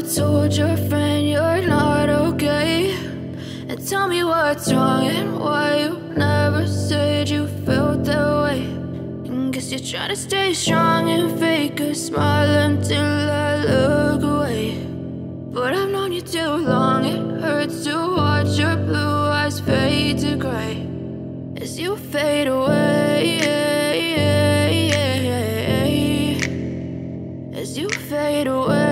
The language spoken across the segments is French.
told your friend you're not okay? And tell me what's wrong and why you never said you felt that way. And guess you're trying to stay strong and fake a smile until I look away. But I've known you too long, it hurts to watch your blue eyes fade to gray as you fade away, as you fade away.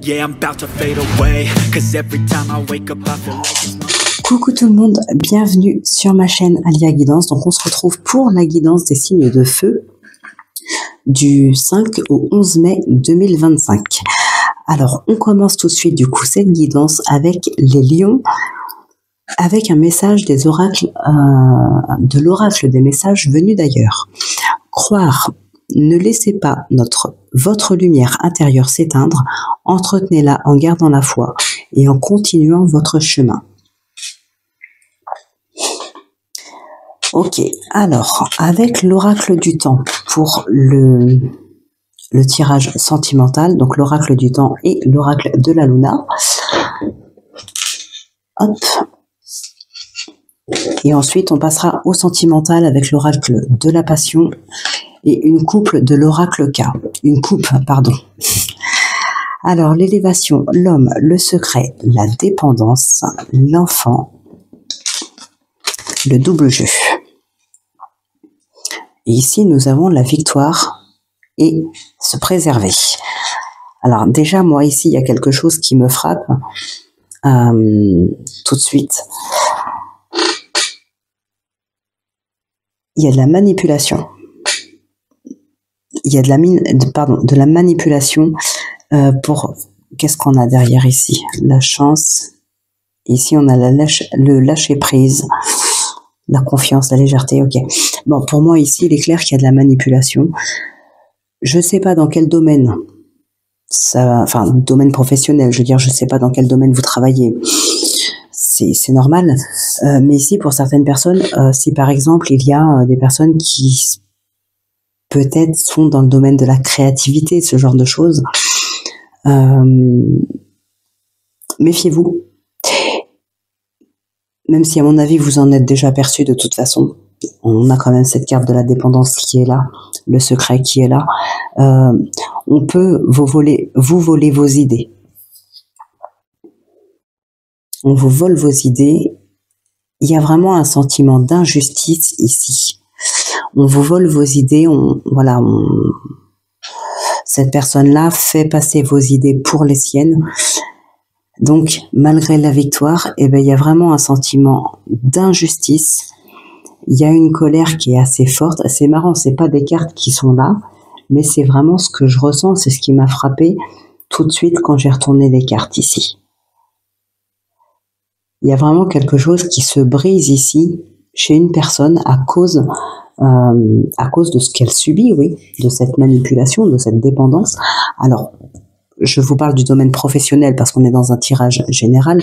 Yeah, I'm about to fade away, 'cause every time I wake up I feel like it's... Coucou tout le monde, bienvenue sur ma chaîne Alia Guidance. Donc on se retrouve pour la guidance des signes de feu du 5 au 11 mai 2025. Alors on commence tout de suite du coup cette guidance avec les lions, avec un message des oracles, de l'oracle des messages venus d'ailleurs. Croire, ne laissez pas votre lumière intérieure s'éteindre, entretenez-la en gardant la foi et en continuant votre chemin. Ok, alors, avec l'oracle du temps pour le tirage sentimental, donc l'oracle du temps et l'oracle de la Luna. Hop. Et ensuite, on passera au sentimental avec l'oracle de la passion et une coupe de l'oracle K. Une coupe, pardon. Alors, l'élévation, l'homme, le secret, la dépendance, l'enfant, le double jeu. Et ici, nous avons la victoire et se préserver. Alors, déjà, moi, ici, il y a quelque chose qui me frappe tout de suite. Il y a de la manipulation. Il y a de la manipulation pour... Qu'est-ce qu'on a derrière ici? La chance. Ici, on a le lâcher-prise, la confiance, la légèreté, ok. Bon, pour moi, ici, il est clair qu'il y a de la manipulation. Je ne sais pas dans quel domaine, enfin, domaine professionnel, je veux dire, je ne sais pas dans quel domaine vous travaillez. C'est normal. Mais ici, pour certaines personnes, si par exemple, il y a des personnes qui peut-être sont dans le domaine de la créativité, ce genre de choses, méfiez-vous. Même si à mon avis vous en êtes déjà aperçu de toute façon, on a quand même cette carte de la dépendance qui est là, le secret qui est là. On peut vous voler vos idées. On vous vole vos idées. Il y a vraiment un sentiment d'injustice ici. On vous vole vos idées. Cette personne-là fait passer vos idées pour les siennes. Donc, malgré la victoire, il y a vraiment un sentiment d'injustice. Il y a une colère qui est assez forte. C'est marrant, c'est pas des cartes qui sont là, mais c'est vraiment ce que je ressens, c'est ce qui m'a frappé tout de suite quand j'ai retourné les cartes ici. Il y a vraiment quelque chose qui se brise ici chez une personne à cause de ce qu'elle subit, oui, de cette manipulation, de cette dépendance. Alors, je vous parle du domaine professionnel parce qu'on est dans un tirage général.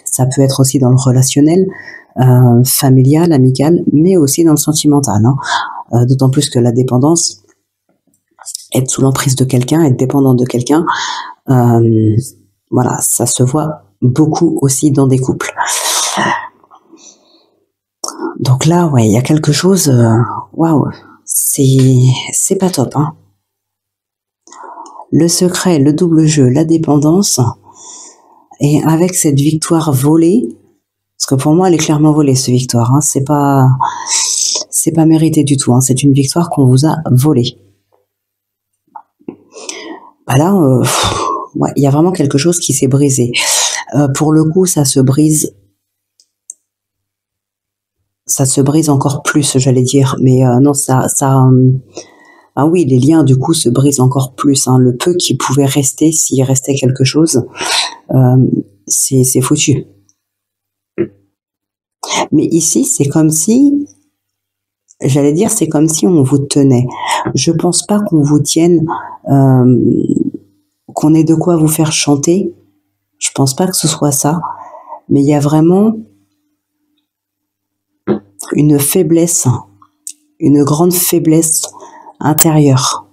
Ça peut être aussi dans le relationnel, familial, amical, mais aussi dans le sentimental. D'autant plus que la dépendance, être sous l'emprise de quelqu'un, être dépendant de quelqu'un, voilà, ça se voit beaucoup aussi dans des couples. Donc là, ouais, il y a quelque chose, waouh, c'est pas top, hein. Le secret, le double jeu, la dépendance, et avec cette victoire volée, parce que pour moi elle est clairement volée cette victoire, hein, c'est pas mérité du tout, hein, c'est une victoire qu'on vous a volée. Bah là, ouais, il y a vraiment quelque chose qui s'est brisé. Pour le coup, ça se brise encore plus, j'allais dire, mais non, ah oui, les liens du coup se brisent encore plus. Hein. Le peu qui pouvait rester, s'il restait quelque chose, c'est foutu. Mais ici, c'est comme si, j'allais dire, c'est comme si on vous tenait. Je pense pas qu'on vous tienne, qu'on ait de quoi vous faire chanter. Je pense pas que ce soit ça. Mais il y a vraiment une faiblesse, une grande faiblesse intérieure.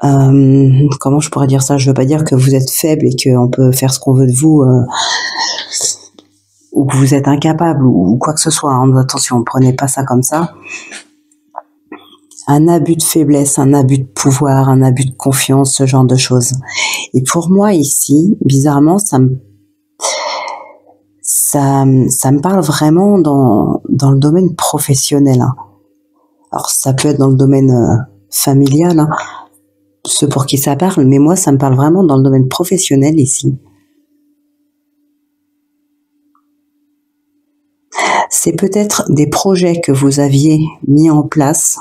comment je pourrais dire ça? Je veux pas dire que vous êtes faible et qu'on peut faire ce qu'on veut de vous, ou que vous êtes incapable ou quoi que ce soit, hein. Attention, prenez pas ça comme ça. Un abus de faiblesse, un abus de pouvoir, un abus de confiance, ce genre de choses. Et pour moi ici, bizarrement, ça me parle vraiment dans le domaine professionnel, hein. Alors ça peut être dans le domaine familial, hein, ceux pour qui ça parle, mais moi ça me parle vraiment dans le domaine professionnel ici. C'est peut-être des projets que vous aviez mis en place.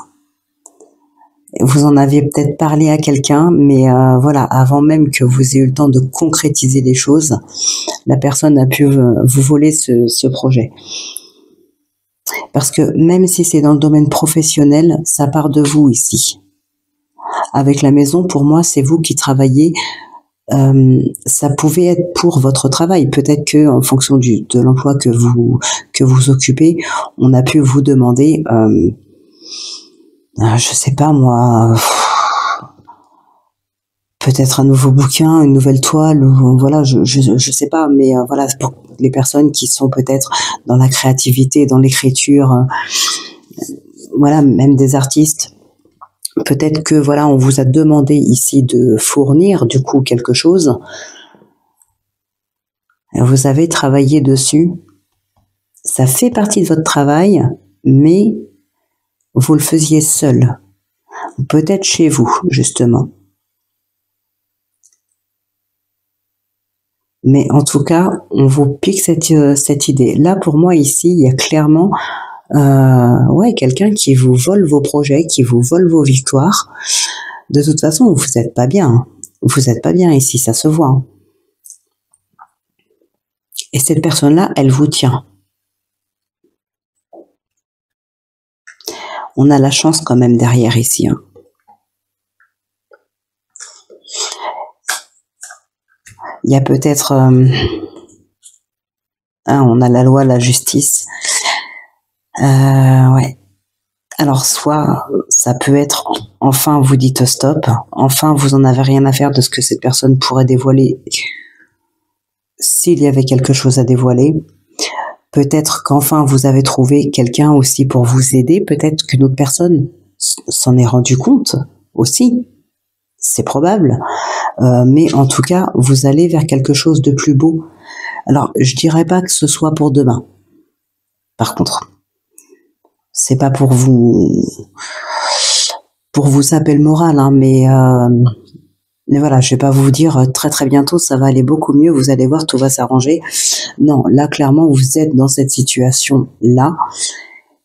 Vous en aviez peut-être parlé à quelqu'un, mais voilà, avant même que vous ayez eu le temps de concrétiser les choses, la personne a pu vous voler ce projet. Parce que même si c'est dans le domaine professionnel, ça part de vous ici. Avec la maison, pour moi, c'est vous qui travaillez. Ça pouvait être pour votre travail. Peut-être que en fonction de l'emploi que vous occupez, on a pu vous demander, je sais pas moi, peut-être un nouveau bouquin, une nouvelle toile, ou voilà, je sais pas, mais voilà, pour les personnes qui sont peut-être dans la créativité, dans l'écriture, voilà, même des artistes. Peut-être que voilà, on vous a demandé ici de fournir du coup quelque chose. Vous avez travaillé dessus. Ça fait partie de votre travail, mais vous le faisiez seul. Peut-être chez vous, justement. Mais en tout cas, on vous pique cette idée. Là, pour moi, ici, il y a clairement quelqu'un qui vous vole vos projets, qui vous vole vos victoires. De toute façon, vous n'êtes pas bien, hein. Vous n'êtes pas bien ici, ça se voit, hein. Et cette personne-là, elle vous tient. On a la chance quand même derrière ici, hein. Il y a peut-être... on a la loi, la justice. Ouais. Alors, soit ça peut être enfin vous dites stop, enfin vous en avez rien à faire de ce que cette personne pourrait dévoiler s'il y avait quelque chose à dévoiler. Peut-être qu'enfin vous avez trouvé quelqu'un aussi pour vous aider, peut-être qu'une autre personne s'en est rendu compte aussi. C'est probable. Mais en tout cas, vous allez vers quelque chose de plus beau. Alors, je dirais pas que ce soit pour demain. Par contre, c'est pas pour vous saper le moral, hein, mais voilà, je vais pas vous dire très très bientôt ça va aller beaucoup mieux, vous allez voir, tout va s'arranger. Non, là clairement vous êtes dans cette situation là,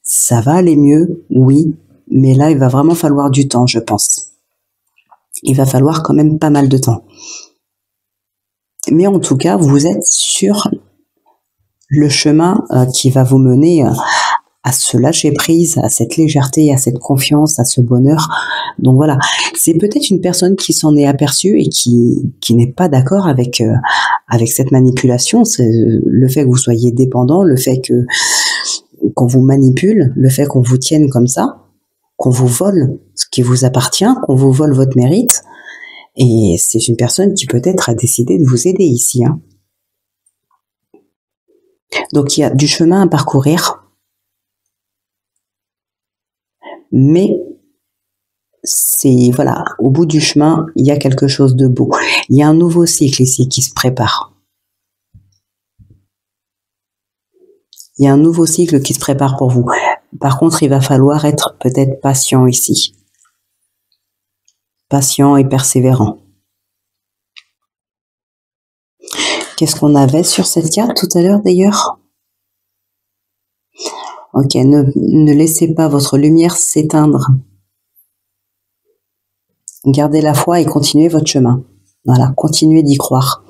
ça va aller mieux, oui, mais là il va vraiment falloir du temps, je pense. Il va falloir quand même pas mal de temps. Mais en tout cas, vous êtes sur le chemin qui va vous mener à ce lâcher prise, à cette légèreté, à cette confiance, à ce bonheur. Donc voilà, c'est peut-être une personne qui s'en est aperçue et qui n'est pas d'accord avec cette manipulation. C'est le fait que vous soyez dépendant, le fait qu'on vous manipule, le fait qu'on vous tienne comme ça, qu'on vous vole ce qui vous appartient, qu'on vous vole votre mérite. Et c'est une personne qui peut-être a décidé de vous aider ici, hein. Donc il y a du chemin à parcourir. Mais c'est, voilà, au bout du chemin, il y a quelque chose de beau. Il y a un nouveau cycle ici qui se prépare. Il y a un nouveau cycle qui se prépare pour vous. Par contre, il va falloir être peut-être patient ici. Patient et persévérant. Qu'est-ce qu'on avait sur cette carte tout à l'heure d'ailleurs? Ok, ne laissez pas votre lumière s'éteindre. Gardez la foi et continuez votre chemin. Voilà, continuez d'y croire.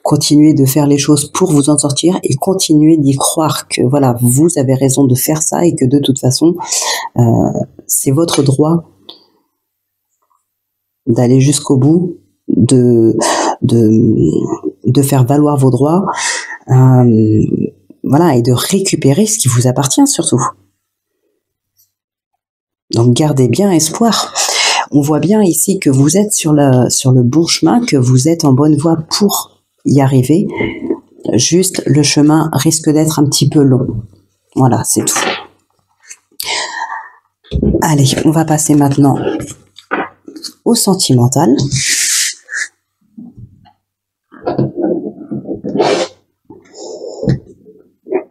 Continuez de faire les choses pour vous en sortir et continuez d'y croire que voilà, vous avez raison de faire ça et que de toute façon, c'est votre droit d'aller jusqu'au bout, de faire valoir vos droits, voilà, et de récupérer ce qui vous appartient surtout. Donc gardez bien espoir. On voit bien ici que vous êtes sur le bon chemin, que vous êtes en bonne voie pour y arriver. Juste, le chemin risque d'être un petit peu long. Voilà, c'est tout. Allez, on va passer maintenant au sentimental.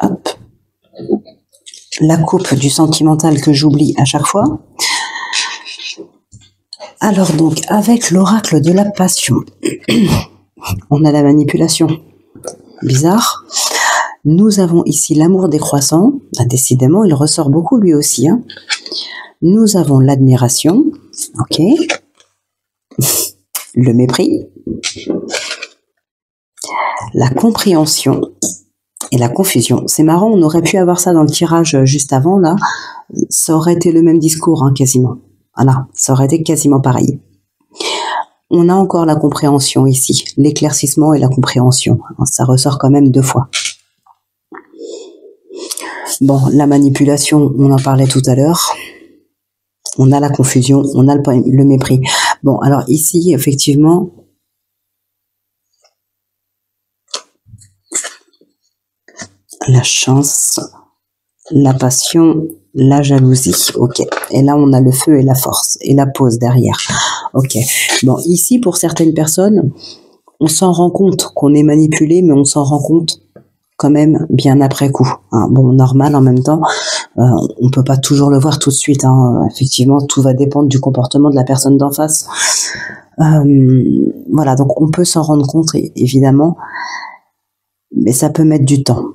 Hop. La coupe du sentimental que j'oublie à chaque fois. Alors donc, avec l'oracle de la passion, on a la manipulation. Bizarre. Nous avons ici l'amour décroissant. Ah, décidément, il ressort beaucoup lui aussi. Hein. Nous avons l'admiration. Ok. Le mépris. La compréhension. Et la confusion. C'est marrant, on aurait pu avoir ça dans le tirage juste avant, là. Ça aurait été le même discours, hein, quasiment. Voilà, ça aurait été quasiment pareil. On a encore la compréhension ici, l'éclaircissement et la compréhension. Ça ressort quand même 2 fois. Bon, la manipulation, on en parlait tout à l'heure. On a la confusion, on a le mépris. Bon, alors ici, effectivement, la chance, la passion, la jalousie. Ok. Et là, on a le feu et la force et la pause derrière. Ok. Bon, ici, pour certaines personnes, on s'en rend compte qu'on est manipulé, mais on s'en rend compte quand même bien après coup. Hein. Bon, normal en même temps, on peut pas toujours le voir tout de suite. Hein. Effectivement, tout va dépendre du comportement de la personne d'en face. Voilà, donc on peut s'en rendre compte, évidemment, mais ça peut mettre du temps.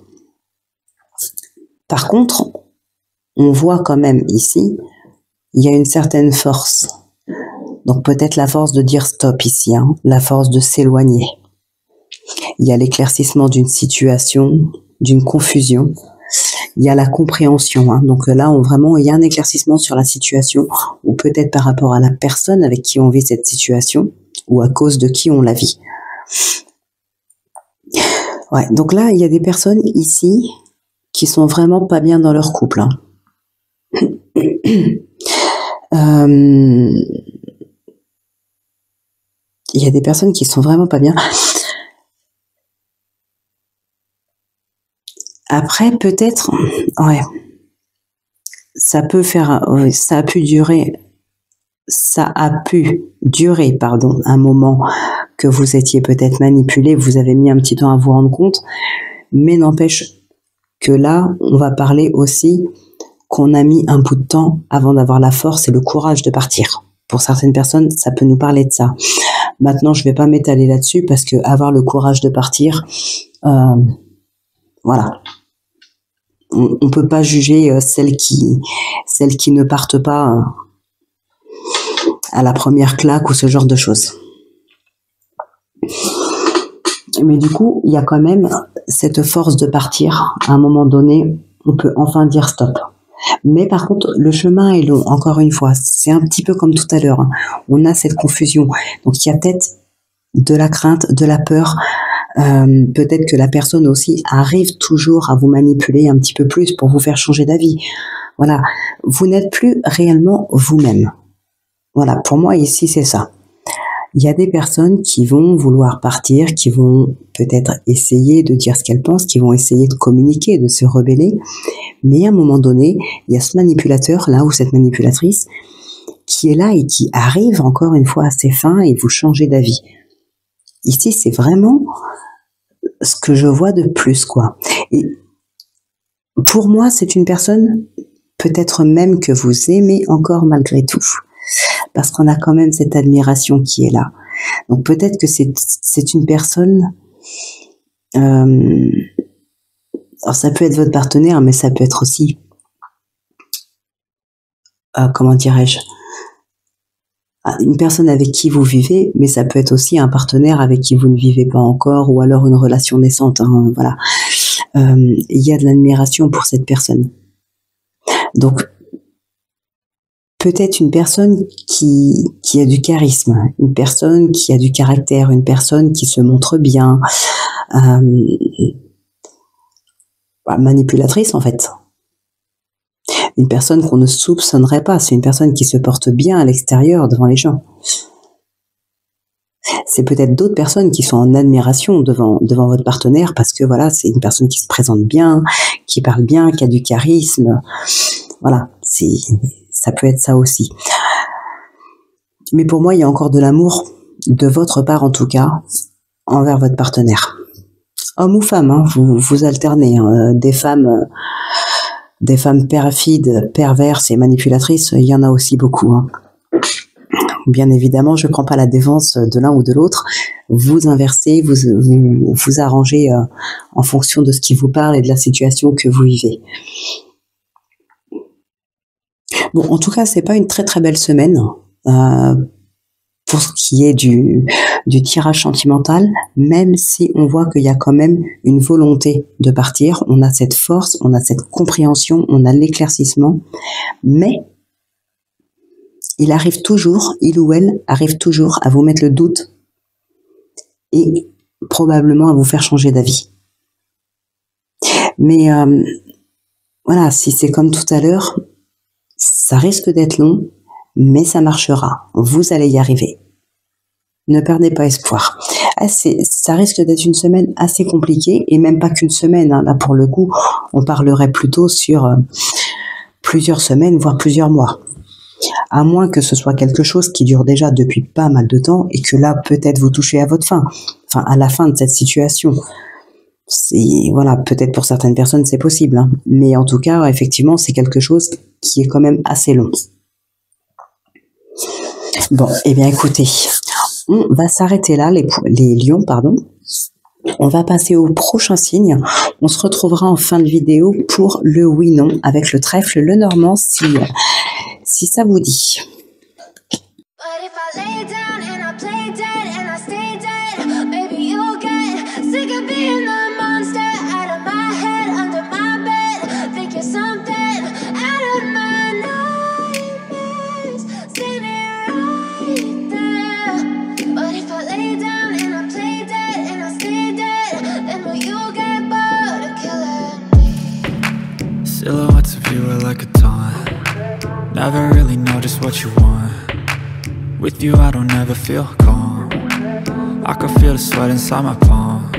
Par contre, on voit quand même ici, il y a une certaine force. Donc peut-être la force de dire stop ici, hein, la force de s'éloigner. Il y a l'éclaircissement d'une situation, d'une confusion. Il y a la compréhension. Hein. Donc là, il y a un éclaircissement sur la situation, ou peut-être par rapport à la personne avec qui on vit cette situation, ou à cause de qui on la vit. Ouais, donc là, il y a des personnes ici qui sont vraiment pas bien dans leur couple. Hein. Il y a des personnes qui sont vraiment pas bien. Après, peut-être, ouais, ça a pu durer un moment que vous étiez peut-être manipulé, vous avez mis un petit temps à vous rendre compte, mais n'empêche que là, on va parler aussi qu'on a mis un bout de temps avant d'avoir la force et le courage de partir. Pour certaines personnes, ça peut nous parler de ça. Maintenant, je vais pas m'étaler là-dessus parce que avoir le courage de partir, voilà. On peut pas juger celles qui ne partent pas à la première claque ou ce genre de choses. Mais du coup, il y a quand même cette force de partir. À un moment donné, on peut enfin dire stop. Mais par contre, le chemin est long. Encore une fois, c'est un petit peu comme tout à l'heure. Hein. On a cette confusion. Donc, il y a peut-être de la crainte, de la peur. Peut-être que la personne aussi arrive toujours à vous manipuler un petit peu plus pour vous faire changer d'avis. Voilà. Vous n'êtes plus réellement vous-même. Voilà. Pour moi, ici, c'est ça. Il y a des personnes qui vont vouloir partir, qui vont peut-être essayer de dire ce qu'elles pensent, qui vont essayer de communiquer, de se rebeller. Mais à un moment donné, il y a ce manipulateur, là, ou cette manipulatrice, qui est là et qui arrive encore une fois à ses fins et vous changer d'avis. Ici, c'est vraiment ce que je vois de plus, quoi. Et pour moi, c'est une personne, peut-être même que vous aimez encore malgré tout. Parce qu'on a quand même cette admiration qui est là. Donc peut-être que c'est une personne... alors ça peut être votre partenaire, mais ça peut être aussi... comment dirais-je, une personne avec qui vous vivez, mais ça peut être aussi un partenaire avec qui vous ne vivez pas encore, ou alors une relation naissante. Hein, voilà. Il y a de l'admiration pour cette personne. Donc, peut-être une personne qui a du charisme, une personne qui a du caractère, une personne qui se montre bien, manipulatrice en fait. une personne qu'on ne soupçonnerait pas. C'est une personne qui se porte bien à l'extérieur devant les gens. C'est peut-être d'autres personnes qui sont en admiration devant votre partenaire parce que voilà, c'est une personne qui se présente bien, qui parle bien, qui a du charisme. Voilà, ça peut être ça aussi. Mais pour moi, il y a encore de l'amour, de votre part en tout cas, envers votre partenaire. Homme ou femme, hein, vous alternez. Hein, des femmes perfides, perverses et manipulatrices, il y en a aussi beaucoup. Hein. Bien évidemment, je ne prends pas la défense de l'un ou de l'autre. Vous inversez, vous arrangez en fonction de ce qui vous parle et de la situation que vous vivez. Bon, en tout cas, c'est pas une très très belle semaine pour ce qui est du tirage sentimental, même si on voit qu'il y a quand même une volonté de partir. On a cette force, on a cette compréhension, on a l'éclaircissement, mais il ou elle arrive toujours à vous mettre le doute et probablement à vous faire changer d'avis. Mais voilà, si c'est comme tout à l'heure, ça risque d'être long, mais ça marchera. Vous allez y arriver. Ne perdez pas espoir. Ça risque d'être une semaine assez compliquée, et même pas qu'une semaine. Hein. Là, pour le coup, on parlerait plutôt sur plusieurs semaines, voire plusieurs mois. À moins que ce soit quelque chose qui dure déjà depuis pas mal de temps et que là, peut-être vous touchez à votre fin. Enfin, à la fin de cette situation. Voilà, peut-être pour certaines personnes, c'est possible. Hein. Mais en tout cas, effectivement, c'est quelque chose qui est quand même assez long. Bon, eh bien, écoutez, on va s'arrêter là, les lions, pardon. On va passer au prochain signe. On se retrouvera en fin de vidéo pour le oui-non avec le trèfle, le normand, si ça vous dit. Silhouettes of you are like a taunt. Never really know just what you want. With you I don't ever feel calm. I can feel the sweat inside my palms.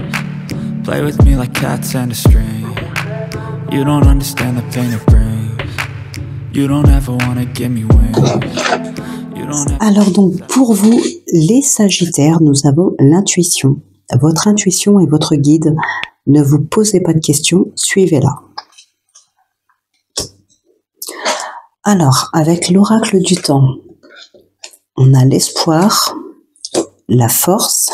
Play with me like cats and a string. You don't understand the pain it brings. You don't ever wanna give me wings. Alors donc pour vous les Sagittaires, nous avons l'intuition. Votre intuition est votre guide. Ne vous posez pas de questions, suivez-la. Alors, avec l'oracle du temps, on a l'espoir, la force,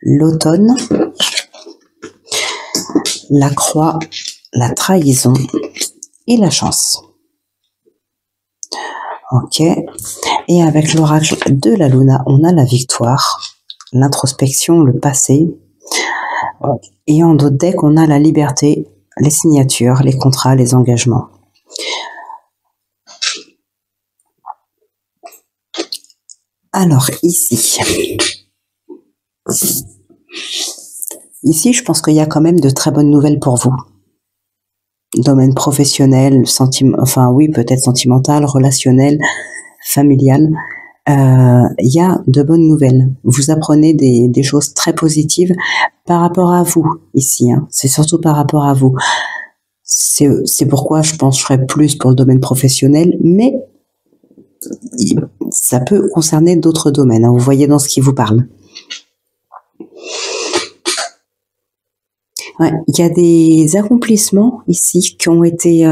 l'automne, la croix, la trahison et la chance. Ok. Et avec l'oracle de la Luna, on a la victoire, l'introspection, le passé. Et en d'autres decks, on a la liberté, les signatures, les contrats, les engagements. Alors, ici, je pense qu'il y a quand même de très bonnes nouvelles pour vous. Domaine professionnel, peut-être sentimental, relationnel, familial. Il y a de bonnes nouvelles. Vous apprenez des choses très positives par rapport à vous, ici. Hein. C'est surtout par rapport à vous. C'est pourquoi je pencherais plus pour le domaine professionnel, mais ça peut concerner d'autres domaines, hein, vous voyez dans ce qui vous parle. Ouais, il y a des accomplissements ici qui ont été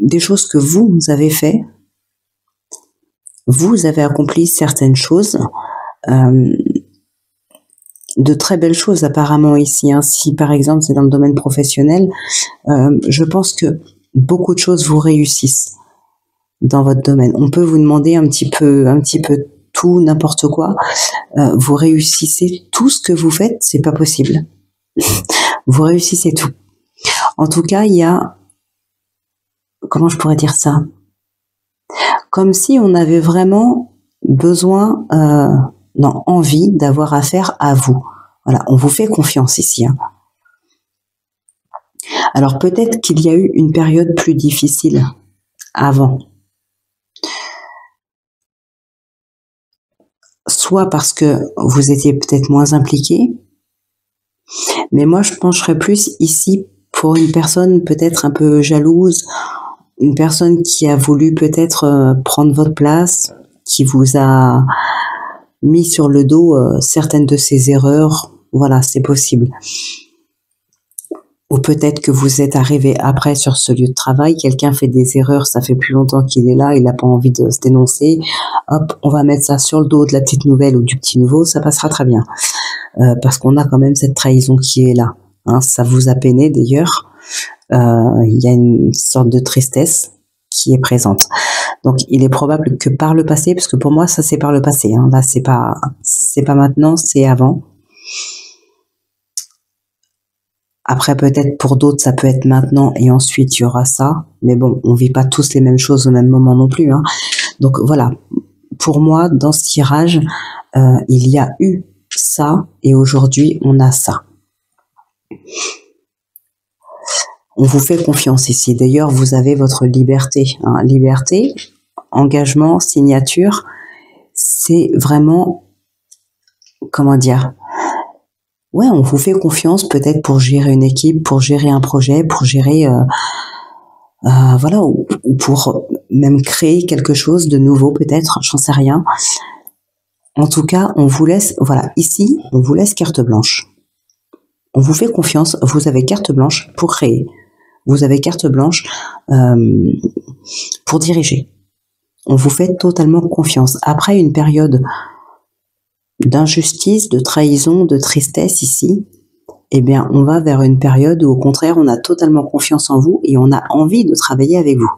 des choses que vous avez fait. Vous avez accompli certaines choses, de très belles choses apparemment ici. Hein. Si par exemple c'est dans le domaine professionnel, je pense que beaucoup de choses vous réussissent dans votre domaine. On peut vous demander un petit peu tout, n'importe quoi. Vous réussissez tout ce que vous faites, c'est pas possible. Vous réussissez tout. En tout cas, il y a, comment je pourrais dire ça? Comme si on avait vraiment besoin, envie d'avoir affaire à vous. Voilà, on vous fait confiance ici, hein. Alors peut-être qu'il y a eu une période plus difficile avant. Soit parce que vous étiez peut-être moins impliqué, mais moi je pencherais plus ici pour une personne peut-être un peu jalouse, une personne qui a voulu peut-être prendre votre place, qui vous a mis sur le dos certaines de ses erreurs. Voilà, c'est possible. Ou peut-être que vous êtes arrivé après sur ce lieu de travail, quelqu'un fait des erreurs, ça fait plus longtemps qu'il est là, il n'a pas envie de se dénoncer. Hop, on va mettre ça sur le dos de la petite nouvelle ou du petit nouveau, ça passera très bien. Parce qu'on a quand même cette trahison qui est là. Hein, ça vous a peiné d'ailleurs. Il y a une sorte de tristesse qui est présente. Donc il est probable que par le passé, parce que pour moi ça c'est par le passé, hein, là c'est pas maintenant, c'est avant. Après, peut-être pour d'autres, ça peut être maintenant et ensuite il y aura ça. Mais bon, on vit pas tous les mêmes choses au même moment non plus, hein. Donc voilà, pour moi, dans ce tirage, il y a eu ça et aujourd'hui, on a ça. On vous fait confiance ici. D'ailleurs, vous avez votre liberté, hein. Liberté, engagement, signature, c'est vraiment, comment dire, ouais, on vous fait confiance peut-être pour gérer une équipe, pour gérer un projet, pour gérer, voilà, ou pour même créer quelque chose de nouveau peut-être, j'en sais rien. En tout cas, on vous laisse, voilà, ici, on vous laisse carte blanche. On vous fait confiance, vous avez carte blanche pour créer. Vous avez carte blanche pour diriger. On vous fait totalement confiance. Après une période d'injustice, de trahison, de tristesse ici, eh bien, on va vers une période où, au contraire, on a totalement confiance en vous et on a envie de travailler avec vous.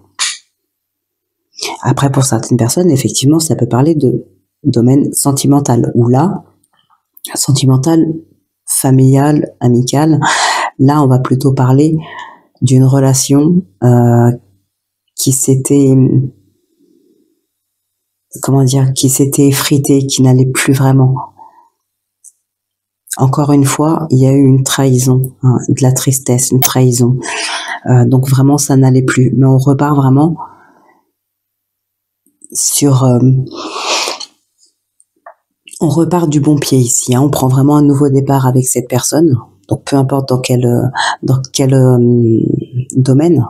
Après, pour certaines personnes, effectivement, ça peut parler de domaine sentimental, où là, sentimental, familial, amical, là, on va plutôt parler d'une relation qui s'était, comment dire, qui s'était effritée, qui n'allait plus vraiment. Encore une fois, il y a eu une trahison, hein, de la tristesse, une trahison. Donc vraiment, ça n'allait plus. Mais on repart vraiment sur... on repart du bon pied ici, hein. On prend vraiment un nouveau départ avec cette personne. Donc peu importe dans quel domaine.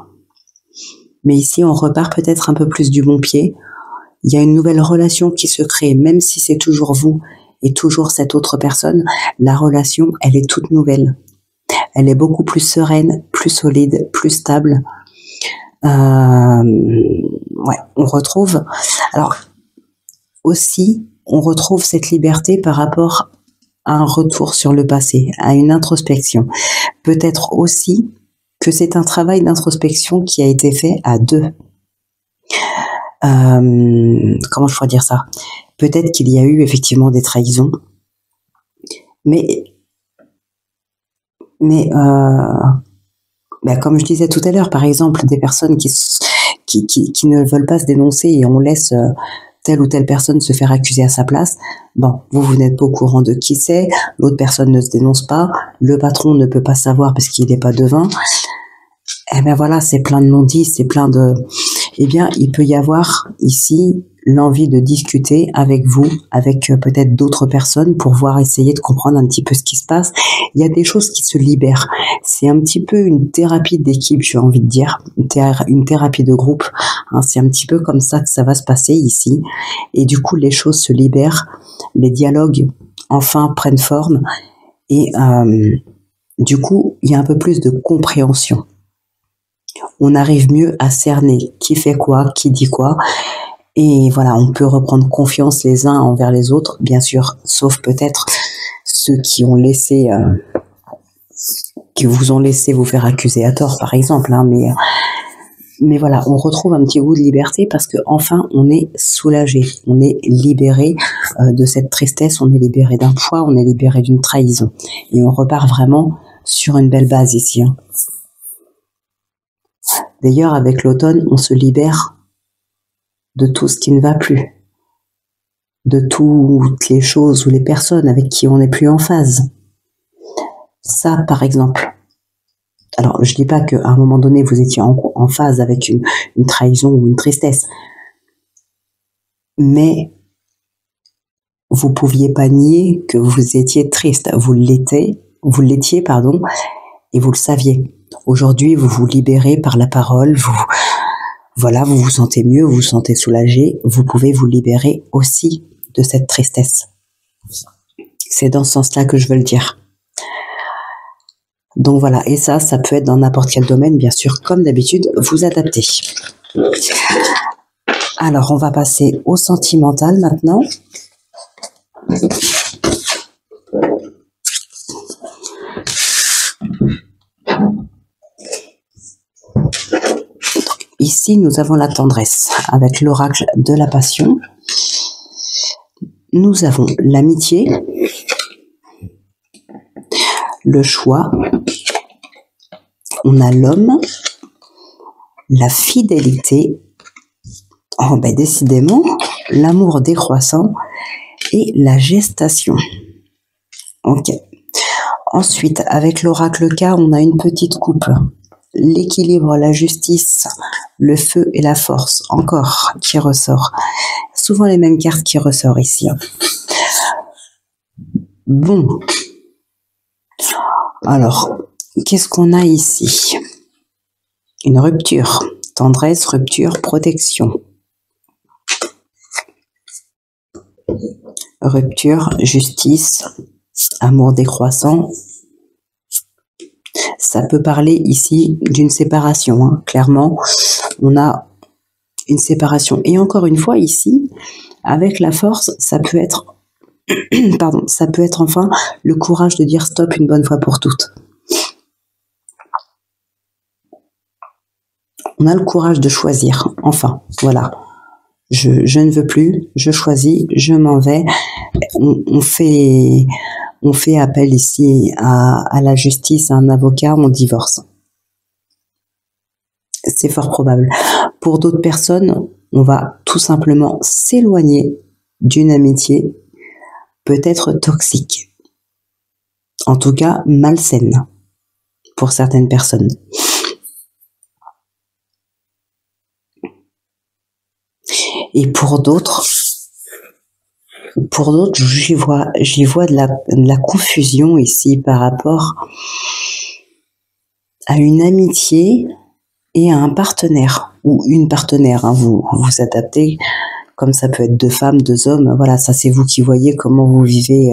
Mais ici, on repart peut-être un peu plus du bon pied. Il y a une nouvelle relation qui se crée, même si c'est toujours vous et toujours cette autre personne. La relation, elle est toute nouvelle. Elle est beaucoup plus sereine, plus solide, plus stable. Ouais, on retrouve... Alors, aussi, on retrouve cette liberté par rapport à un retour sur le passé, à une introspection. Peut-être aussi que c'est un travail d'introspection qui a été fait à deux. Comment je pourrais dire ça? Peut-être qu'il y a eu effectivement des trahisons, mais comme je disais tout à l'heure, par exemple, des personnes qui ne veulent pas se dénoncer et on laisse telle ou telle personne se faire accuser à sa place. Bon, vous n'êtes pas au courant de qui c'est, l'autre personne ne se dénonce pas, le patron ne peut pas savoir parce qu'il n'est pas devin. Eh bien voilà, c'est plein de non-dits, c'est plein de... Eh bien, il peut y avoir ici l'envie de discuter avec vous, avec peut-être d'autres personnes pour voir, essayer de comprendre un petit peu ce qui se passe. Il y a des choses qui se libèrent. C'est un petit peu une thérapie d'équipe, j'ai envie de dire, une thérapie de groupe. Hein, c'est un petit peu comme ça que ça va se passer ici. Et du coup, les choses se libèrent, les dialogues enfin prennent forme et du coup, il y a un peu plus de compréhension. On arrive mieux à cerner qui fait quoi, qui dit quoi. Et voilà, on peut reprendre confiance les uns envers les autres, bien sûr, sauf peut-être ceux qui ont laissé, qui vous ont laissé vous faire accuser à tort, par exemple. Hein, mais voilà, on retrouve un petit goût de liberté parce que enfin, on est soulagé, on est libéré de cette tristesse, on est libéré d'un poids, on est libéré d'une trahison, et on repart vraiment sur une belle base ici. Hein. D'ailleurs, avec l'automne, on se libère de tout ce qui ne va plus, de toutes les choses ou les personnes avec qui on n'est plus en phase. Ça, par exemple. Alors, je dis pas qu'à un moment donné, vous étiez en phase avec une trahison ou une tristesse, mais vous pouviez pas nier que vous étiez triste. Vous l'étiez, pardon, et vous le saviez. Aujourd'hui, vous vous libérez par la parole, voilà, vous vous sentez mieux, vous vous sentez soulagé, vous pouvez vous libérer aussi de cette tristesse. C'est dans ce sens-là que je veux le dire. Donc voilà, et ça peut être dans n'importe quel domaine, bien sûr, comme d'habitude, vous adaptez. Alors, on va passer au sentimental maintenant. Ici, nous avons la tendresse avec l'oracle de la passion. Nous avons l'amitié, le choix, on a l'homme, la fidélité, oh ben décidément, l'amour décroissant et la gestation. Ok. Ensuite, avec l'oracle K, on a une petite coupe. L'équilibre, la justice, le feu et la force, encore, qui ressort. Souvent les mêmes cartes qui ressortent ici. Bon. Alors, qu'est-ce qu'on a ici? Une rupture. Tendresse, rupture, protection. Rupture, justice, amour décroissant. Ça peut parler ici d'une séparation, hein. Clairement, on a une séparation. Et encore une fois, ici, avec la force, ça peut être, pardon, ça peut être enfin le courage de dire stop une bonne fois pour toutes. On a le courage de choisir, enfin, voilà. Je ne veux plus, je choisis, je m'en vais. On fait appel ici à la justice, à un avocat, on divorce. C'est fort probable. Pour d'autres personnes, on va tout simplement s'éloigner d'une amitié peut-être toxique. En tout cas, malsaine pour certaines personnes. Et pour d'autres, j'y vois de la confusion ici par rapport à une amitié et à un partenaire ou une partenaire. Hein, vous adaptez, comme ça peut être deux femmes, deux hommes. Voilà, ça c'est vous qui voyez comment vous vivez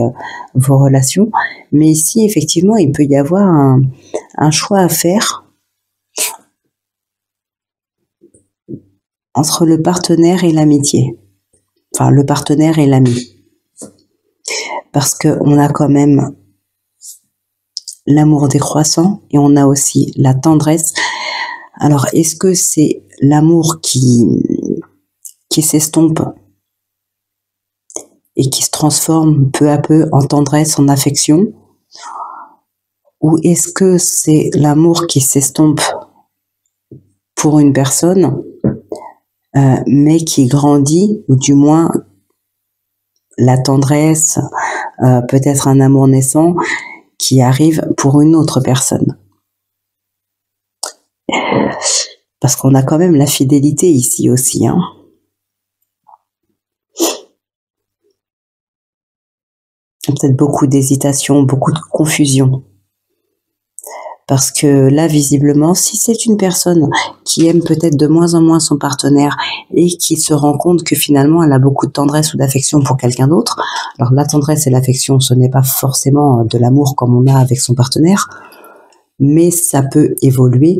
vos relations. Mais ici, effectivement, il peut y avoir un choix à faire entre le partenaire et l'amitié. Enfin, le partenaire et l'ami. Parce qu'on a quand même l'amour décroissant et on a aussi la tendresse. Alors, est-ce que c'est l'amour qui s'estompe et qui se transforme peu à peu en tendresse, en affection? Ou est-ce que c'est l'amour qui s'estompe pour une personne, mais qui grandit, ou du moins la tendresse, peut-être un amour naissant, qui arrive pour une autre personne? Parce qu'on a quand même la fidélité ici aussi, hein. Peut-être beaucoup d'hésitation, beaucoup de confusion. Parce que là, visiblement, si c'est une personne qui aime peut-être de moins en moins son partenaire et qui se rend compte que finalement elle a beaucoup de tendresse ou d'affection pour quelqu'un d'autre, alors la tendresse et l'affection, ce n'est pas forcément de l'amour comme on a avec son partenaire, mais ça peut évoluer.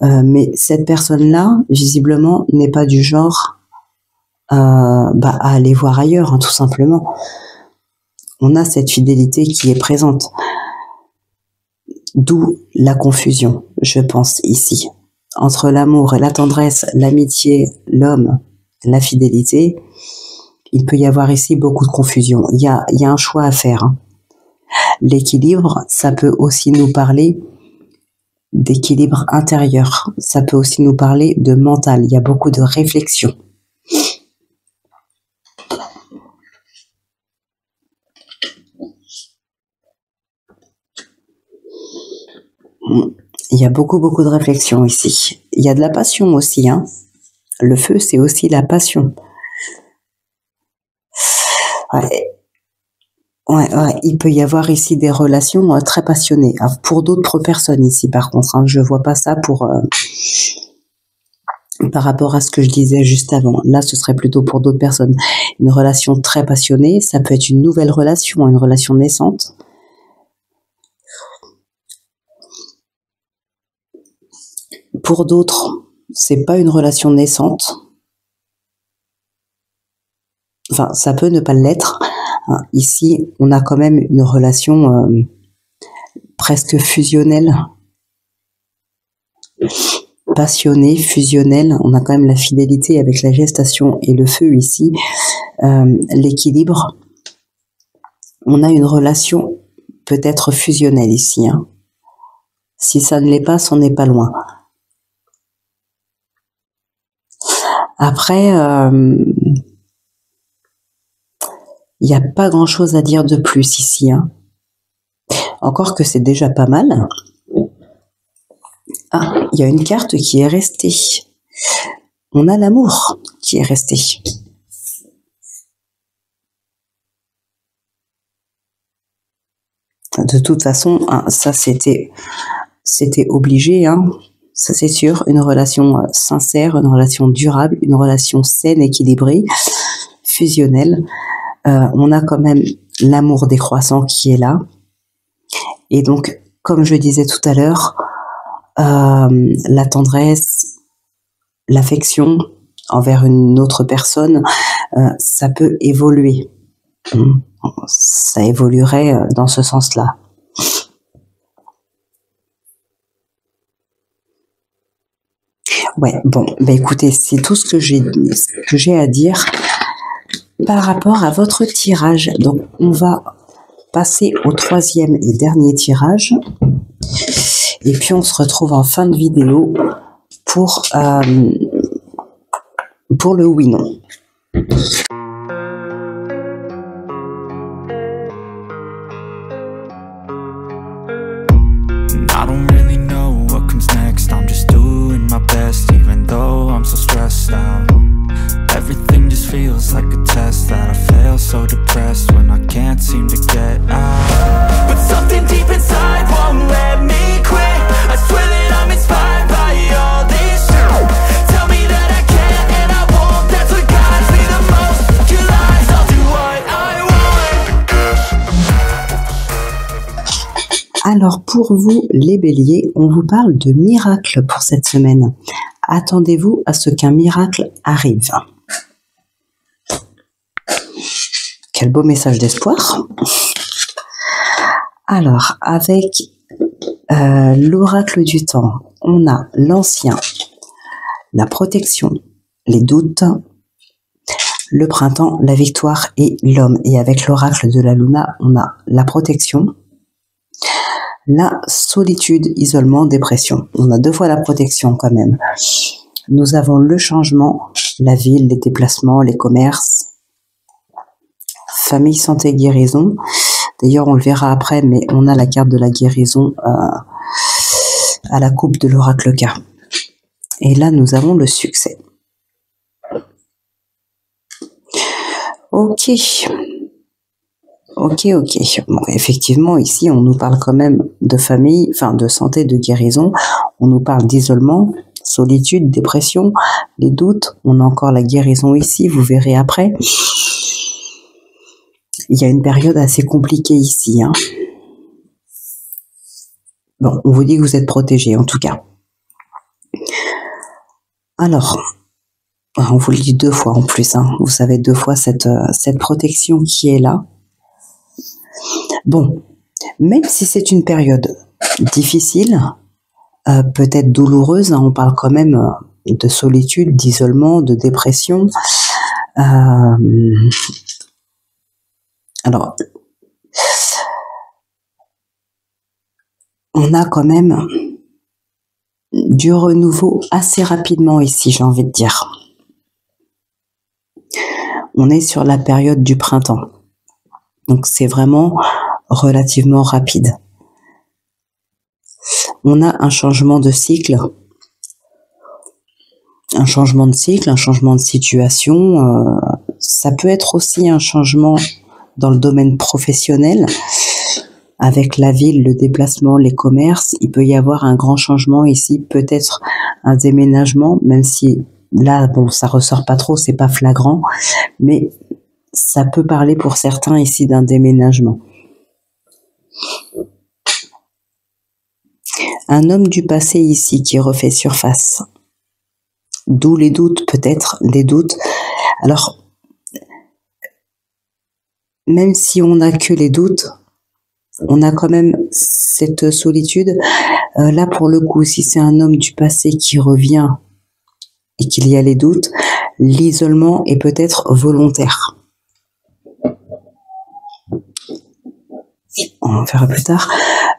Mais cette personne-là, visiblement, n'est pas du genre à aller voir ailleurs, hein, tout simplement. On a cette fidélité qui est présente. D'où la confusion, je pense, ici. Entre l'amour et la tendresse, l'amitié, l'homme, la fidélité, il peut y avoir ici beaucoup de confusion. Il y a un choix à faire, hein. L'équilibre, ça peut aussi nous parler d'équilibre intérieur. Ça peut aussi nous parler de mental. Il y a beaucoup de réflexion. Il y a beaucoup de réflexion ici. Il y a de la passion aussi, hein. Le feu, c'est aussi la passion. Ouais. Il peut y avoir ici des relations très passionnées. Pour d'autres personnes ici, par contre, hein, je vois pas ça pour par rapport à ce que je disais juste avant. Là, ce serait plutôt pour d'autres personnes. Une relation très passionnée, ça peut être une nouvelle relation, une relation naissante. Pour d'autres, c'est pas une relation naissante. Enfin, ça peut ne pas l'être. Ici, on a quand même une relation presque fusionnelle, passionnée, fusionnelle. On a quand même la fidélité avec la gestation et le feu ici, l'équilibre. On a une relation peut-être fusionnelle ici, hein. Si ça ne l'est pas, c'en est pas loin. Après, il n'y a pas grand-chose à dire de plus ici, hein. Encore que c'est déjà pas mal. Ah, il y a une carte qui est restée. On a l'amour qui est resté. De toute façon, hein, ça c'était obligé, hein. Ça c'est sûr. Une relation sincère, une relation durable, une relation saine, équilibrée, fusionnelle. On a quand même l'amour décroissant qui est là. Et donc, comme je disais tout à l'heure, la tendresse, l'affection envers une autre personne, ça peut évoluer. Ça évoluerait dans ce sens-là. Ouais, bon, bah écoutez, c'est tout ce que j'ai à dire par rapport à votre tirage. Donc, on va passer au troisième et dernier tirage. Et puis, on se retrouve en fin de vidéo pour le oui-non. I don't really know what comes next. I'm just doing my best, even though I'm so stressed out. Everything just feels like a test that I fail, so depressed when I can't seem to get out. But something deep inside won't let me quit. I swear that I'm inspired by all this shit. Tell me that I can't and I won't. That's what guides me the most. Your lies, I'll do what I want. Alors pour vous les béliers, on vous parle de miracle pour cette semaine. Attendez-vous à ce qu'un miracle arrive. Quel beau message d'espoir. Alors, avec l'oracle du temps, on a l'ancien, la protection, les doutes, le printemps, la victoire et l'homme. Et avec l'oracle de la luna, on a la protection, la solitude, isolement, dépression. On a deux fois la protection quand même. Nous avons le changement, la ville, les déplacements, les commerces, famille, santé, guérison. D'ailleurs, on le verra après, mais on a la carte de la guérison à la coupe de l'oracle K. Et là, nous avons le succès. Ok. Bon, effectivement, ici, on nous parle quand même de famille, enfin de santé, de guérison. On nous parle d'isolement, solitude, dépression, les doutes. On a encore la guérison ici, vous verrez après. Il y a une période assez compliquée ici, hein. Bon, on vous dit que vous êtes protégés, en tout cas. Alors, on vous le dit deux fois en plus, hein. Vous savez deux fois cette protection qui est là. Bon, même si c'est une période difficile, peut-être douloureuse, hein, on parle quand même de solitude, d'isolement, de dépression. Alors, on a quand même du renouveau assez rapidement ici, j'ai envie de dire. On est sur la période du printemps. Donc c'est vraiment relativement rapide. on a un changement de cycle. Un changement de cycle, un changement de situation. Ça peut être aussi un changement dans le domaine professionnel. Avec la ville, le déplacement, les commerces, il peut y avoir un grand changement ici, peut-être un déménagement, même si là, bon, ça ressort pas trop, c'est pas flagrant, mais ça peut parler pour certains ici d'un déménagement. Un homme du passé ici qui refait surface. D'où les doutes, peut-être, les doutes. Alors, même si on n'a que les doutes, on a quand même cette solitude. Là, pour le coup, si c'est un homme du passé qui revient et qu'il y a les doutes, l'isolement est peut-être volontaire. On verra plus tard.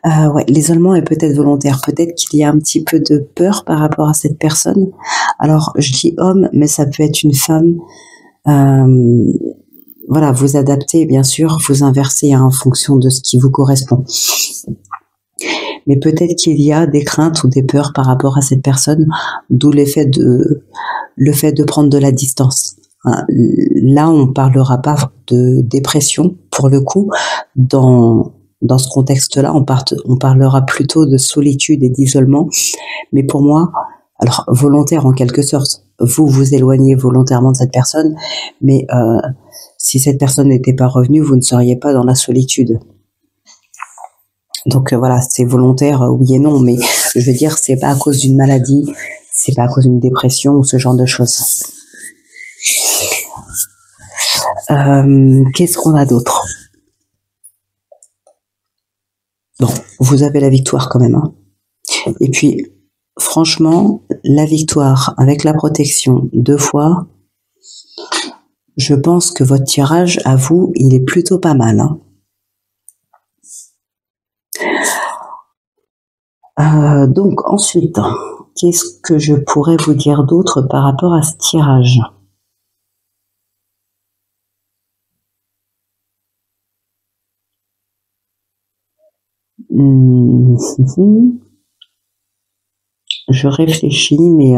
Ouais, l'isolement est peut-être volontaire. Peut-être qu'il y a un petit peu de peur par rapport à cette personne. Alors, je dis homme, mais ça peut être une femme. Voilà, vous adaptez, bien sûr, vous inversez en fonction de ce qui vous correspond. Mais peut-être qu'il y a des craintes ou des peurs par rapport à cette personne, d'où le fait de prendre de la distance. Là, on ne parlera pas de dépression, pour le coup. Dans ce contexte-là, on parlera plutôt de solitude et d'isolement. Mais pour moi, alors volontaire en quelque sorte, vous vous éloignez volontairement de cette personne, mais si cette personne n'était pas revenue, vous ne seriez pas dans la solitude. Donc voilà, c'est volontaire, oui et non, mais je veux dire, c'est pas à cause d'une maladie, c'est pas à cause d'une dépression ou ce genre de choses. Qu'est-ce qu'on a d'autre? Bon, vous avez la victoire quand même, hein. Et puis, franchement, la victoire avec la protection 2 fois, je pense que votre tirage, à vous, il est plutôt pas mal, hein. Donc ensuite, qu'est-ce que je pourrais vous dire d'autre par rapport à ce tirage? Je réfléchis, mais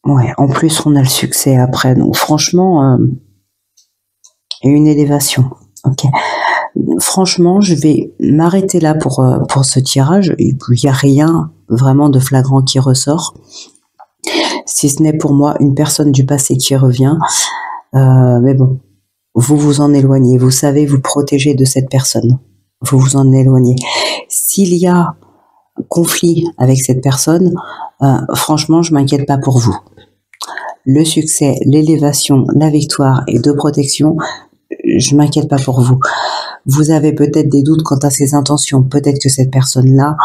ouais, en plus on a le succès après, donc franchement, et une élévation. Ok. Franchement, je vais m'arrêter là pour ce tirage. Il n'y a rien vraiment de flagrant qui ressort, si ce n'est pour moi une personne du passé qui revient. Mais bon, vous vous en éloignez. Vous savez vous protéger de cette personne. Vous vous en éloignez. S'il y a conflit avec cette personne, franchement, je m'inquiète pas pour vous. Le succès, l'élévation, la victoire et de protection, je m'inquiète pas pour vous. Vous avez peut-être des doutes quant à ses intentions. Peut-être que cette personne-là,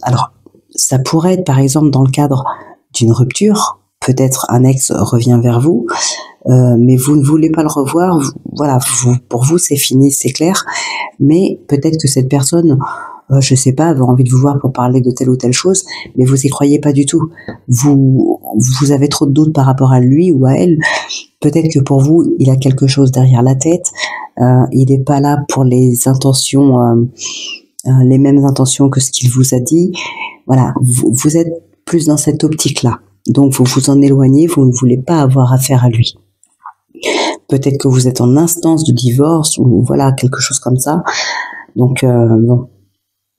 alors ça pourrait être par exemple dans le cadre d'une rupture. Peut-être un ex revient vers vous, mais vous ne voulez pas le revoir. Voilà, pour vous c'est fini, c'est clair. Mais peut-être que cette personne, je sais pas, avait envie de vous voir pour parler de telle ou telle chose, mais vous y croyez pas du tout. Vous avez trop de doutes par rapport à lui ou à elle. Peut-être que pour vous, il a quelque chose derrière la tête. Il n'est pas là pour les intentions, les mêmes intentions que ce qu'il vous a dit. Voilà, vous êtes plus dans cette optique-là. Donc vous vous en éloignez, vous ne voulez pas avoir affaire à lui. Peut-être que vous êtes en instance de divorce ou voilà, quelque chose comme ça. Donc bon.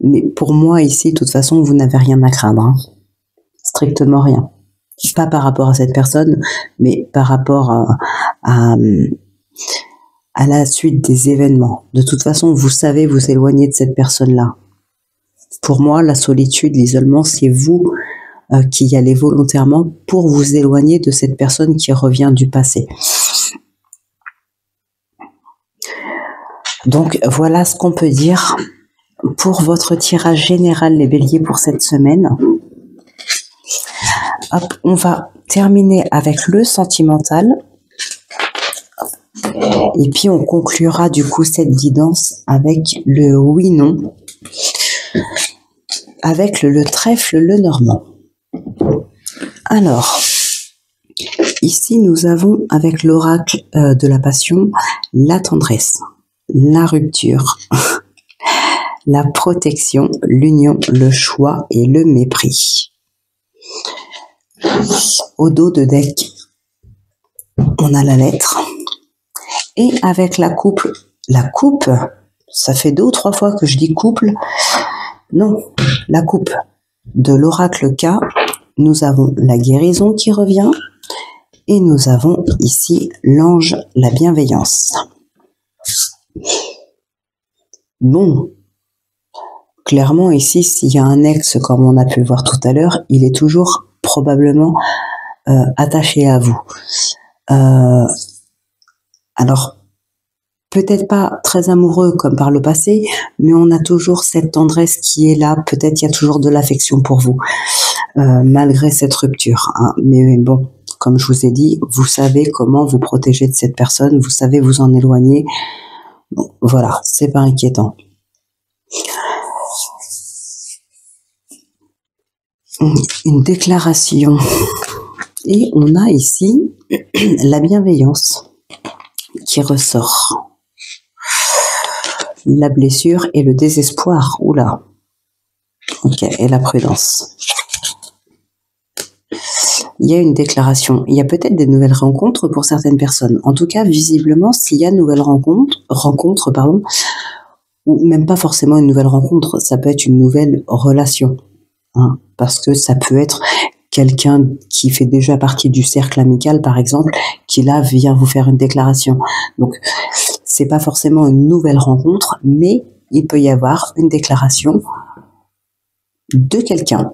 Mais pour moi ici, de toute façon, vous n'avez rien à craindre, hein. Strictement rien. Pas par rapport à cette personne, mais par rapport à la suite des événements. De toute façon, vous savez vous éloigner de cette personne-là. Pour moi, la solitude, l'isolement, c'est vous qui y allez volontairement pour vous éloigner de cette personne qui revient du passé. Donc, voilà ce qu'on peut dire pour votre tirage général, les béliers, pour cette semaine. Hop, on va terminer avec le sentimental. Et puis, on conclura du coup cette guidance avec le oui-non. Avec le trèfle, le normand. Alors, Ici, nous avons avec l'oracle de la passion la tendresse, la rupture, la protection, l'union, le choix et le mépris. Au dos de deck, on a la lettre. Et avec la coupe, ça fait 2 ou 3 fois que je dis couple. Non, la coupe de l'oracle K, nous avons la guérison qui revient. Et nous avons ici l'ange, la bienveillance. Bon, clairement ici, s'il y a un ex, comme on a pu le voir tout à l'heure, il est toujours probablement attaché à vous. Alors, peut-être pas très amoureux comme par le passé, mais on a toujours cette tendresse qui est là. Peut-être il y a toujours de l'affection pour vous, malgré cette rupture. Hein. Mais bon, comme je vous ai dit, vous savez comment vous protéger de cette personne, vous savez vous en éloigner. Donc, voilà, c'est pas inquiétant. Une déclaration. Et on a ici la bienveillance qui ressort. La blessure et le désespoir. Oula. Ok, et la prudence. Il y a une déclaration. Il y a peut-être des nouvelles rencontres pour certaines personnes. En tout cas, visiblement, s'il y a une nouvelle rencontre, ou même pas forcément une nouvelle rencontre, ça peut être une nouvelle relation. Hein, parce que ça peut être quelqu'un qui fait déjà partie du cercle amical, par exemple, qui là vient vous faire une déclaration. Donc, c'est pas forcément une nouvelle rencontre, mais il peut y avoir une déclaration de quelqu'un,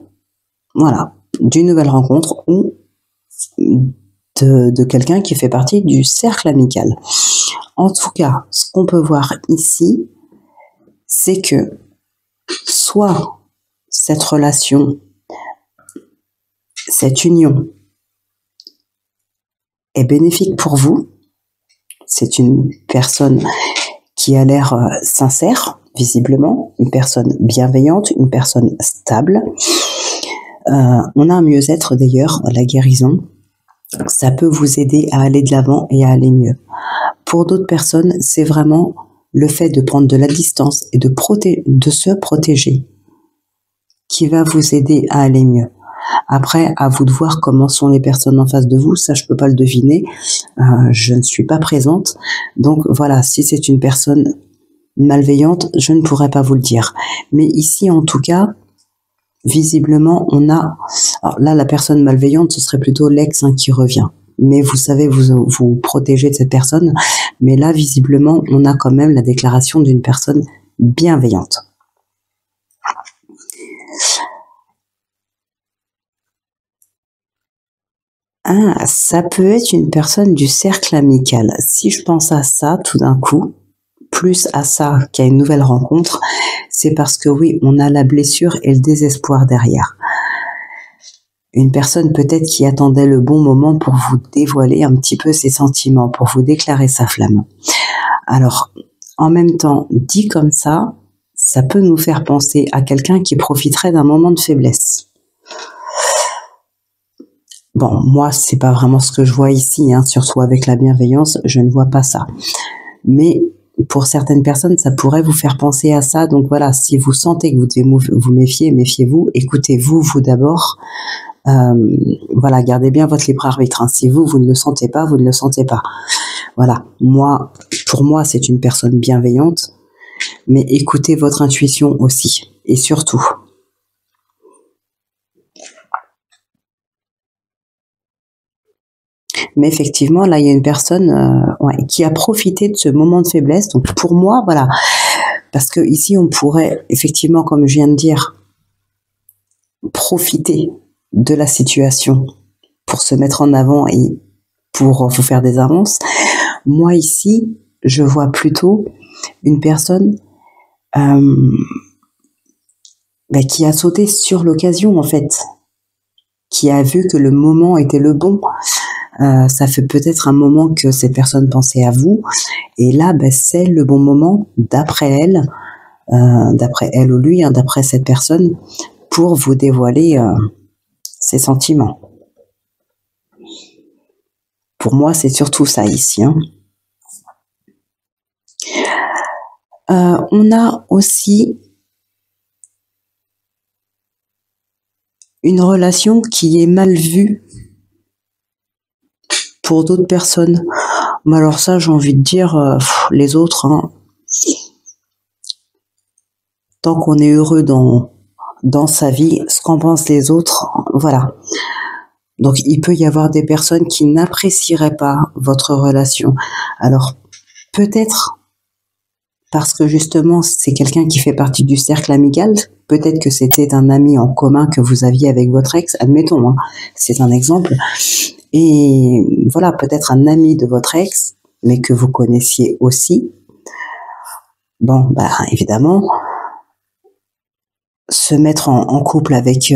voilà, d'une nouvelle rencontre ou de quelqu'un qui fait partie du cercle amical. En tout cas, ce qu'on peut voir ici, c'est que soit cette relation, cette union est bénéfique pour vous, c'est une personne qui a l'air sincère, visiblement, une personne bienveillante, une personne stable. On a un mieux-être d'ailleurs, la guérison. Ça peut vous aider à aller de l'avant et à aller mieux. Pour d'autres personnes, c'est vraiment le fait de prendre de la distance et de se protéger qui va vous aider à aller mieux. Après, à vous de voir comment sont les personnes en face de vous, ça je peux pas le deviner, je ne suis pas présente, donc voilà, si c'est une personne malveillante, je ne pourrais pas vous le dire. Mais ici, en tout cas, visiblement, on a... Alors là, la personne malveillante, ce serait plutôt l'ex qui revient. Mais vous savez, vous protégez de cette personne. Mais là, visiblement, on a quand même la déclaration d'une personne bienveillante. Ah, ça peut être une personne du cercle amical. Si je pense à ça, tout d'un coup, plus à ça qu'à une nouvelle rencontre, c'est parce que oui, on a la blessure et le désespoir derrière. Une personne peut-être qui attendait le bon moment pour vous dévoiler un petit peu ses sentiments, pour vous déclarer sa flamme. Alors, en même temps, dit comme ça peut nous faire penser à quelqu'un qui profiterait d'un moment de faiblesse. Bon, moi, c'est pas vraiment ce que je vois ici, hein, surtout avec la bienveillance, je ne vois pas ça. Mais pour certaines personnes, ça pourrait vous faire penser à ça. Donc voilà, si vous sentez que vous devez vous méfier, méfiez-vous. Écoutez-vous, vous d'abord. Voilà, gardez bien votre libre arbitre. Hein. Si vous ne le sentez pas, vous ne le sentez pas. Voilà, pour moi, c'est une personne bienveillante. Mais écoutez votre intuition aussi. Et surtout. Mais effectivement, là, il y a une personne qui a profité de ce moment de faiblesse. Donc, pour moi, voilà. Parce que ici, on pourrait, effectivement, comme je viens de dire, profiter de la situation pour se mettre en avant et pour vous faire des avances. Moi, ici, je vois plutôt une personne qui a sauté sur l'occasion, en fait. Qui a vu que le moment était le bon. Ça fait peut-être un moment que cette personne pensait à vous, et là, c'est le bon moment, d'après elle ou lui, hein, d'après cette personne, pour vous dévoiler ses sentiments. Pour moi, c'est surtout ça ici. Hein. On a aussi une relation qui est mal vue pour d'autres personnes. Mais alors ça, j'ai envie de dire, les autres, hein, tant qu'on est heureux dans sa vie, ce qu'en pensent les autres, voilà. Donc, il peut y avoir des personnes qui n'apprécieraient pas votre relation. Alors, peut-être parce que justement, c'est quelqu'un qui fait partie du cercle amical. Peut-être que c'était un ami en commun que vous aviez avec votre ex, admettons, hein, c'est un exemple. Et voilà, peut-être un ami de votre ex, mais que vous connaissiez aussi. Bon, bah évidemment, se mettre en couple avec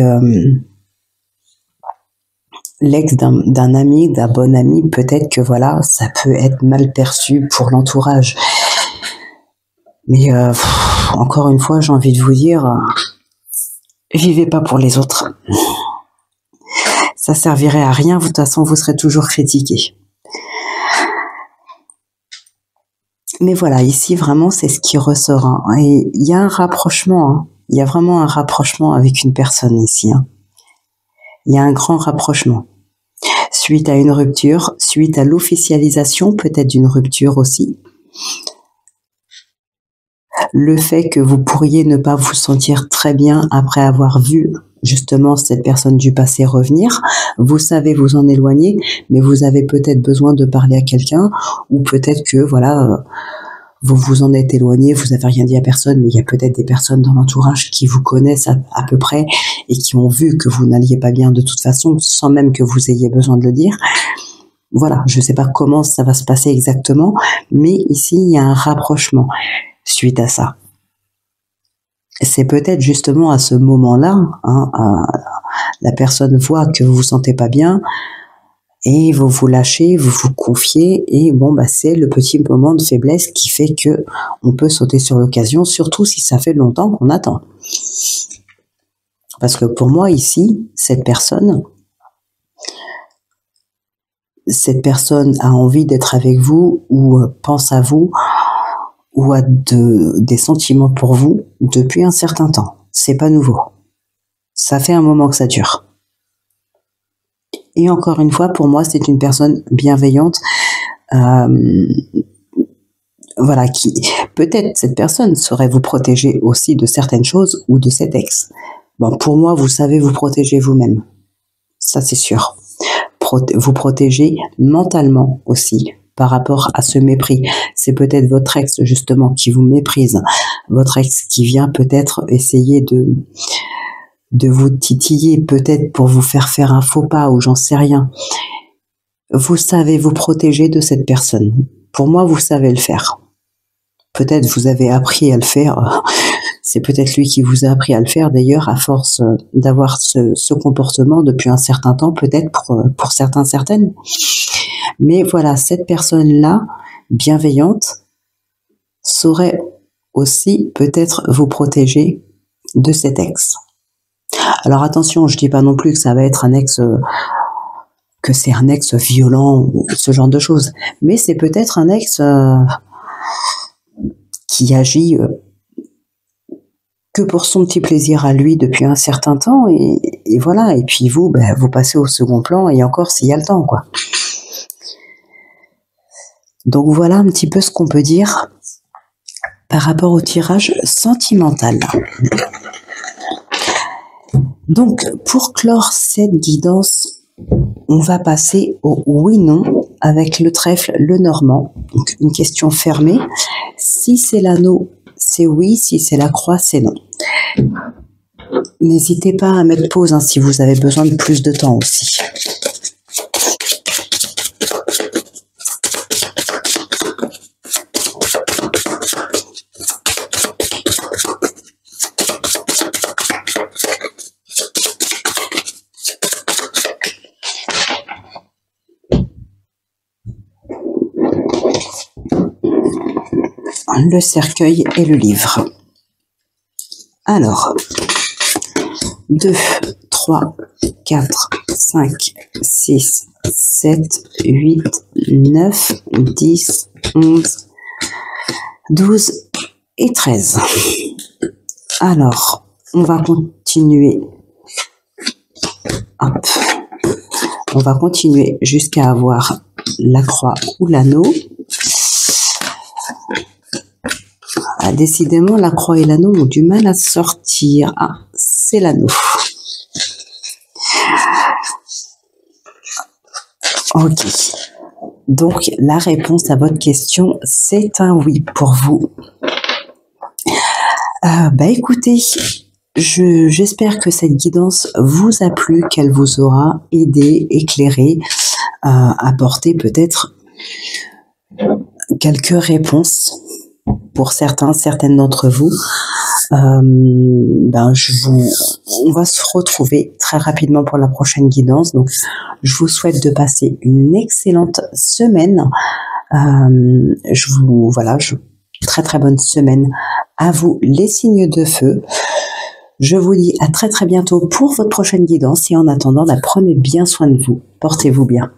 l'ex d'un ami, d'un bon ami, peut-être que voilà, ça peut être mal perçu pour l'entourage. Mais encore une fois, j'ai envie de vous dire, vivez pas pour les autres. Ça servirait à rien, de toute façon, vous serez toujours critiqué. Mais voilà, ici, vraiment, c'est ce qui ressort. Hein. Et il y a un rapprochement, hein. Il y a vraiment un rapprochement avec une personne ici. Hein. Il y a un grand rapprochement. Suite à une rupture, suite à l'officialisation peut-être d'une rupture aussi. Le fait que vous pourriez ne pas vous sentir très bien après avoir vu justement cette personne du passé revenir, vous savez vous en éloigner, mais vous avez peut-être besoin de parler à quelqu'un, ou peut-être que voilà, vous vous en êtes éloigné, vous n'avez rien dit à personne, mais il y a peut-être des personnes dans l'entourage qui vous connaissent à peu près et qui ont vu que vous n'alliez pas bien de toute façon, sans même que vous ayez besoin de le dire. Voilà, je ne sais pas comment ça va se passer exactement, mais ici, il y a un rapprochement suite à ça. C'est peut-être justement à ce moment-là, hein, la personne voit que vous vous sentez pas bien et vous vous lâchez, vous vous confiez et bon bah c'est le petit moment de faiblesse qui fait que on peut sauter sur l'occasion, surtout si ça fait longtemps qu'on attend. Parce que pour moi ici, cette personne a envie d'être avec vous ou pense à vous ou a des sentiments pour vous depuis un certain temps. C'est pas nouveau. Ça fait un moment que ça dure. Et encore une fois, pour moi, c'est une personne bienveillante. Voilà, qui peut-être cette personne saurait vous protéger aussi de certaines choses ou de cet ex. Bon, pour moi, vous savez vous protéger vous-même. Ça, c'est sûr. Vous protéger mentalement aussi par rapport à ce mépris. C'est peut-être votre ex justement qui vous méprise, votre ex qui vient peut-être essayer de vous titiller, peut-être pour vous faire un faux pas ou j'en sais rien. Vous savez vous protéger de cette personne. Pour moi, vous savez le faire. Peut-être vous avez appris à le faire. C'est peut-être lui qui vous a appris à le faire d'ailleurs à force d'avoir ce comportement depuis un certain temps, peut-être pour certains, certaines. Mais voilà, cette personne-là, bienveillante, saurait aussi peut-être vous protéger de cet ex. Alors attention, je dis pas non plus que ça va être un ex, que c'est un ex violent ou ce genre de choses, mais c'est peut-être un ex qui agit que pour son petit plaisir à lui depuis un certain temps et voilà. Et puis vous, ben, vous passez au second plan et encore s'il y a le temps, quoi. Donc voilà un petit peu ce qu'on peut dire par rapport au tirage sentimental. Donc pour clore cette guidance, on va passer au oui-non avec le trèfle, le normand. Donc une question fermée. Si c'est l'anneau, c'est oui. Si c'est la croix, c'est non. N'hésitez pas à mettre pause hein, si vous avez besoin de plus de temps aussi. Le cercueil et le livre. Alors, 2, 3, 4, 5, 6, 7, 8, 9, 10, 11, 12 et 13. Alors, on va continuer. Hop. On va continuer jusqu'à avoir la croix ou l'anneau. Ah, décidément, la croix et l'anneau ont du mal à sortir. Ah, c'est l'anneau. Ok. Donc, la réponse à votre question, c'est un oui pour vous. Écoutez, j'espère que cette guidance vous a plu, qu'elle vous aura aidé, éclairé, apporté peut-être quelques réponses pour certaines d'entre vous. On va se retrouver très rapidement pour la prochaine guidance. Donc, je vous souhaite de passer une excellente semaine. Très très bonne semaine à vous, les signes de feu. Je vous dis à très très bientôt pour votre prochaine guidance et en attendant, prenez bien soin de vous. Portez-vous bien.